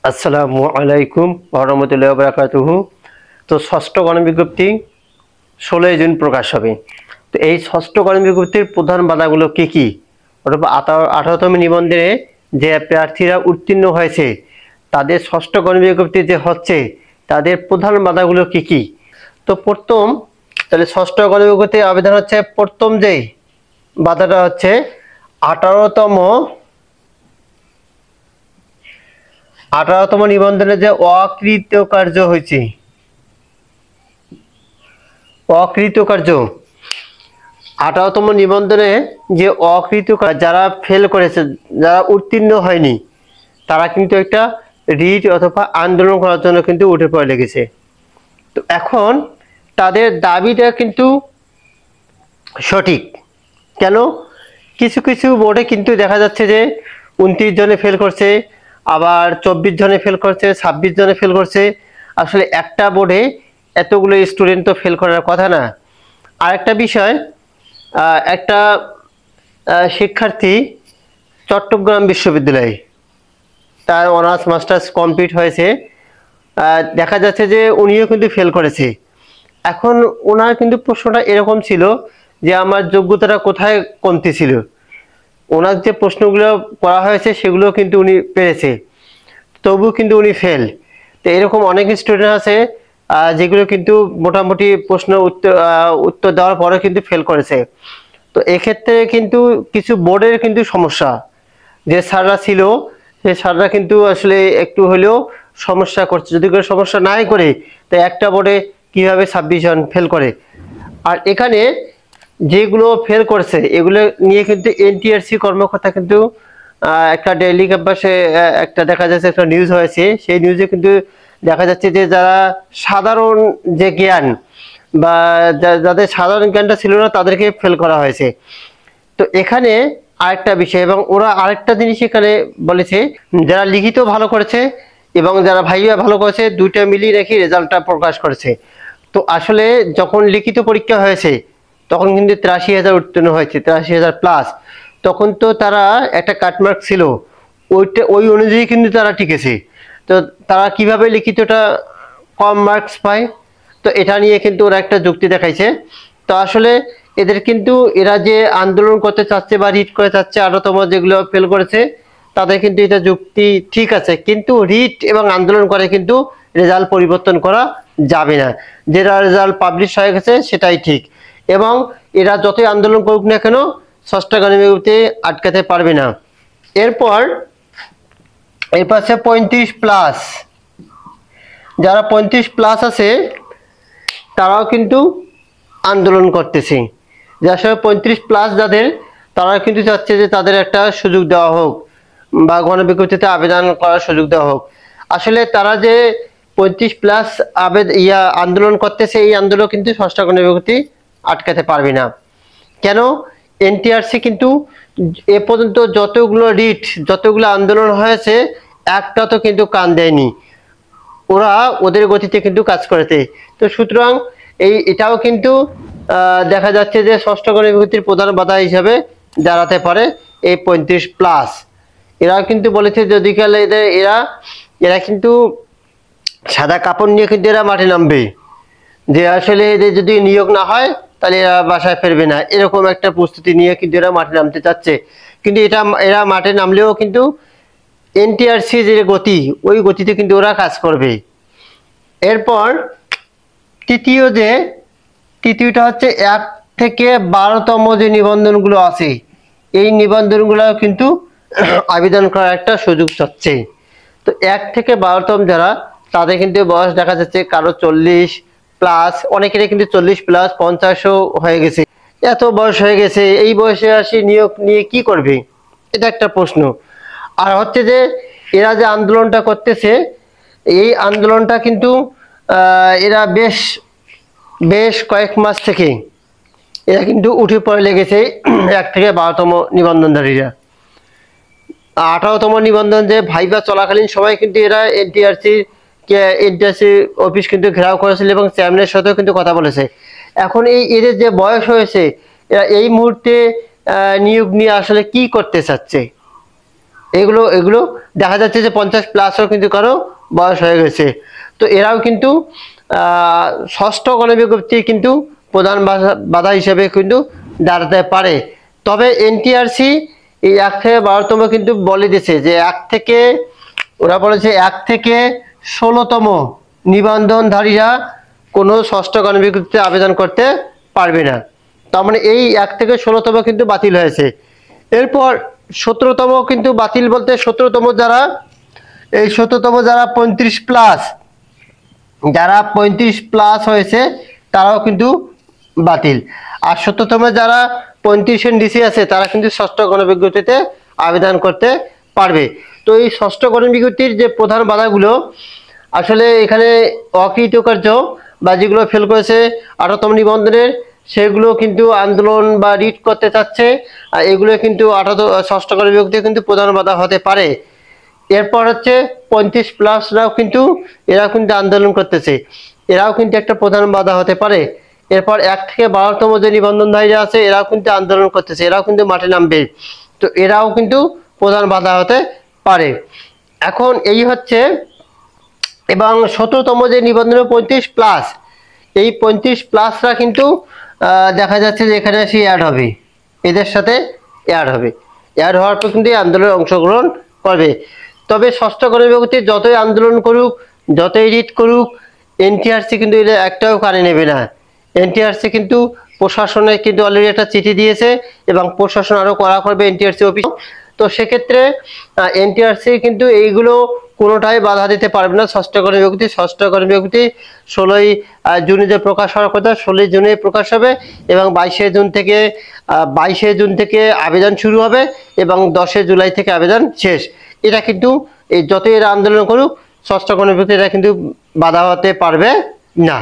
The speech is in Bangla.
আসসালামু আলাইকুম ওয়া রাহমাতুল্লাহি ওয়া বারাকাতুহু। তো ষষ্ঠ গণবিজ্ঞপ্তি 16 জুন প্রকাশ হবে। তো এই ষষ্ঠ গণবিজ্ঞপ্তির প্রধান বাধাগুলো কি কি, অথবা 18তম নিবন্ধনে যে প্রার্থীরা উত্তীর্ণ হয়েছে তাদের ষষ্ঠ গণবিজ্ঞপ্তি যে হচ্ছে তাদের প্রধান বাধাগুলো কি কি। তো প্রথম, তাহলে ষষ্ঠ গণবিজ্ঞপ্তি আবেদন হচ্ছে প্রথম যে বাধাটা হচ্ছে 18তম নিবন্ধনে যে অকৃতকার্য হয়েছে, অকৃতকার্য 18তম নিবন্ধনে যে অকৃতকার্য যারা ফেল করেছে, যারা উত্তীর্ণ হয়নি, তারা কিন্তু একটা রিট অথবা আন্দোলন করার জন্য কিন্তু উঠে পড়ে লেগেছে। তো এখন তাদের দাবিটা কিন্তু সঠিক। কেন? কিছু কিছু বোর্ডে কিন্তু দেখা যাচ্ছে যে 29 জনে ফেল করছে, আবার 24 জনে ফেল করছে, 26 জনে ফেল করছে। আসলে একটা বোর্ডে এতগুলো স্টুডেন্ট তো ফেল করার কথা না। আরেকটা বিষয়, একটা শিক্ষার্থী চট্টগ্রাম বিশ্ববিদ্যালয়ে তার অনার্স মাস্টার্স কমপ্লিট হয়েছে, দেখা যাচ্ছে যে উনিও কিন্তু ফেল করেছে। এখন ওনার কিন্তু প্রশ্নটা এরকম ছিল যে আমার যোগ্যতাটা কোথায় কমতি ছিল। ওনার যে প্রশ্নগুলো করা হয়েছে সেগুলো কিন্তু উনি পেরেছে, তবুও কিন্তু উনি ফেল। তো এরকম অনেক স্টুডেন্ট আছে যেগুলো কিন্তু মোটামুটি প্রশ্ন উত্তর দেওয়ার পরে কিন্তু ফেল করেছে। তো এক্ষেত্রে কিন্তু কিছু বোর্ডের কিন্তু সমস্যা, যে স্যাররা ছিল সেই স্যাররা কিন্তু আসলে একটু হলেও সমস্যা করছে। যদি করে সমস্যা নাই করে, তো একটা বোর্ডে কিভাবে 26 জন ফেল করে। আর এখানে যেগুলো ফেল করছে এগুলো নিয়ে কিন্তু এনটিআরসি কর্মকর্তা কিন্তু একটা ডেইলি ক্যাম্পাসে একটা দেখা যাচ্ছে একটা নিউজ হয়েছে, সেই নিউজে কিন্তু দেখা যাচ্ছে যে যারা সাধারণ যে জ্ঞান বা যাদের সাধারণ জ্ঞানটা ছিল না তাদেরকে ফেল করা হয়েছে। তো এখানে আরেকটা বিষয়, এবং ওরা আরেকটা জিনিস এখানে বলেছে, যারা লিখিত ভালো করেছে এবং যারা ভাইয়া ভালো করেছে দুইটা মিলিয়ে রেখে রেজাল্টটা প্রকাশ করেছে। তো আসলে যখন লিখিত পরীক্ষা হয়েছে তখন কিন্তু 83,000 উত্তীর্ণ হয়েছে, 83,000 প্লাস। তখন তো তারা একটা কাটমার্ক ছিল, ওই অনুযায়ী কিন্তু তারা টিকেছে। তো তারা কিভাবে লিখিতটা কম মার্কস পায়, তো এটা নিয়ে কিন্তু ওরা একটা যুক্তি দেখাইছে। তো আসলে এদের কিন্তু এরা যে আন্দোলন করতে চাচ্ছে বা রিট করে চাচ্ছে 18তম যেগুলো ফেল করেছে তাদের কিন্তু এটা যুক্তি ঠিক আছে, কিন্তু রিট এবং আন্দোলন করে কিন্তু রেজাল্ট পরিবর্তন করা যাবে না। যেটা রেজাল্ট পাবলিশ হয়ে গেছে সেটাই ঠিক, এবং এরা যতই আন্দোলন করুক না কেন ষষ্ঠ গণবিজ্ঞপ্তি আটকাতে পারবে না। এরপর এই পাশে 35 প্লাস, যারা 35 প্লাস আছে তারাও কিন্তু আন্দোলন করতেছে। যে আসলে 35 প্লাস যাদের, তারা কিন্তু চাচ্ছে যে তাদের একটা সুযোগ দেওয়া হোক বা গণবিজ্ঞপ্তিতে আবেদন করার সুযোগ দেওয়া হোক। আসলে তারা যে 35 প্লাস আন্দোলন করতেছে, এই আন্দোলন কিন্তু ষষ্ঠ গণবিজ্ঞপ্তি আটকাতে পারবে না। কেন? এনটিআরসি কিন্তু এ পর্যন্ত যতগুলো রিট, যতগুলো আন্দোলন হয়েছে একটা তো কিন্তু কান দেয়নি, ওরা ওদের গতিতে কিন্তু কাজ করেছে। তো সুতরাং এটাও কিন্তু দেখা যাচ্ছে যে ষষ্ঠ গণবিজ্ঞপ্তির প্রধান বাধা হিসাবে দাঁড়াতে পারে এই 35 প্লাস। এরাও কিন্তু বলেছে যদি কালে এরা কিন্তু সাদা কাপড় নিয়ে কিন্তু এরা মাঠে নামবে, যে আসলে এদের যদি নিয়োগ না হয় তাহলে এরা বাসায় ফিরবে না, এরকম একটা প্রস্তুতি নিয়ে কিন্তু এরা মাঠে নামতে চাচ্ছে। কিন্তু এরা মাঠে নামলেও কিন্তু এনটিআরসি যে গতি, ওই গতিতে কিন্তু ওরা কাজ করবে। এরপর তৃতীয়টা হচ্ছে 1 থেকে 12তম যে নিবন্ধনগুলো আছে, এই নিবন্ধনগুলো কিন্তু আবেদন করার একটা সুযোগ চাচ্ছে। তো 1 থেকে 12তম যারা, তাদের কিন্তু বয়স দেখা যাচ্ছে কারো 40 প্লাস, অনেকেরই কিন্তু 40 প্লাস 50ও হয়ে গেছে। এত বয়স হয়ে গেছে, এই বয়সে আসি নিয়োগ নিয়ে কি করবে, এটা একটা প্রশ্ন। আর হচ্ছে যে এরা যে আন্দোলনটা করতেছে, এই আন্দোলনটা কিন্তু এরা বেশ কয়েক মাস থেকে এরা কিন্তু উঠে পড়ে লেগেছে 1 থেকে 12তম নিবন্ধনধারীরা। 18তম নিবন্ধন যে ভাইবা চলাকালীন সময় কিন্তু এরা এনটিআরসি অফিস কিন্তু ঘেরাও করেছিল এবং চেয়ারম্যানের সাথেও কিন্তু কথা বলেছে। এখন এদের যে বয়স হয়েছে, এরা এই মুহূর্তে নিয়োগ নিয়ে আসলে কি করতে চাচ্ছে, এগুলো এগুলো দেখা যাচ্ছে যে 50+ কিন্তু কারো বয়স হয়ে গেছে। তো এরাও কিন্তু ষষ্ঠ গণবিজ্ঞপ্তির কিন্তু প্রধান বাধা হিসেবে কিন্তু দাঁড়াতে পারে। তবে এনটিআরসি এই 1 থেকে 12তম কিন্তু বলে দিয়েছে যে ওরা বলেছে 1 থেকে 16তম নিবন্ধনধারীরা কোনো ষষ্ঠ গণবিজ্ঞপ্তিতে আবেদন করতে পারবে না। তার মানে এই 1 থেকে 16তম কিন্তু বাতিল হয়েছে। এরপর 17তম কিন্তু বাতিল বলতে 17তম যারা 35+, যারা 35+ হয়েছে তারাও কিন্তু বাতিল। আর 17তম যারা 35 নিচে আছে তারা কিন্তু ষষ্ঠ গণবিজ্ঞপ্তিতে আবেদন করতে পারবে। তো এই ষষ্ঠ গণবিজ্ঞপ্তির যে প্রধান বাধাগুলো আসলে এখানে অকৃতকার্য বা যেগুলো ফেল করেছে 18তম নিবন্ধনের সেগুলো কিন্তু আন্দোলন বা রিট করতে চাচ্ছে, আর এগুলো কিন্তু ষষ্ঠ গণবিজ্ঞপ্তি কিন্তু প্রধান বাধা হতে পারে। এরপর হচ্ছে 35+রাও কিন্তু এরাও কিন্তু আন্দোলন করতেছে, এরাও কিন্তু একটা প্রধান বাধা হতে পারে। এরপর 1 থেকে 12তম যে নিবন্ধনধারীরা আছে এরাও কিন্তু আন্দোলন করতেছে, এরাও কিন্তু মাঠে নামবে। তো এরাও কিন্তু প্রধান বাধা হতে পারে। এখন এই হচ্ছে, এবং 17তম যে নিবন্ধন 35+, এই 35+রা কিন্তু দেখা যাচ্ছে যে এখানে এসে অ্যাড হবে, এদের সাথে অ্যাড হওয়ার পর কিন্তু এই আন্দোলনে অংশগ্রহণ করবে। তবে ষষ্ঠ গণবিজ্ঞপ্তি যতই আন্দোলন করুক, যতই রিট করুক, এনটিআরসি কিন্তু এটা একটাও কানে নেবে না। এনটিআরসি কিন্তু প্রশাসনে কিন্তু অলরেডি একটা চিঠি দিয়েছে এবং প্রশাসন আরো কড়া করবে এনটিআরসি অফিস। তো সেক্ষেত্রে এনটিআরসি কিন্তু এইগুলো কোনোটাই বাধা দিতে পারবে না ষষ্ঠ গণবিজ্ঞপ্তি। 16ই জুনে যে প্রকাশ হওয়ার কথা 16ই জুনে প্রকাশ হবে, এবং 22শে জুন থেকে আবেদন শুরু হবে এবং 10শে জুলাই থেকে আবেদন শেষ। এটা কিন্তু এই যতই এরা আন্দোলন করুক ষষ্ঠ গণবিজ্ঞপ্তি এটা কিন্তু বাধা হতে পারবে না।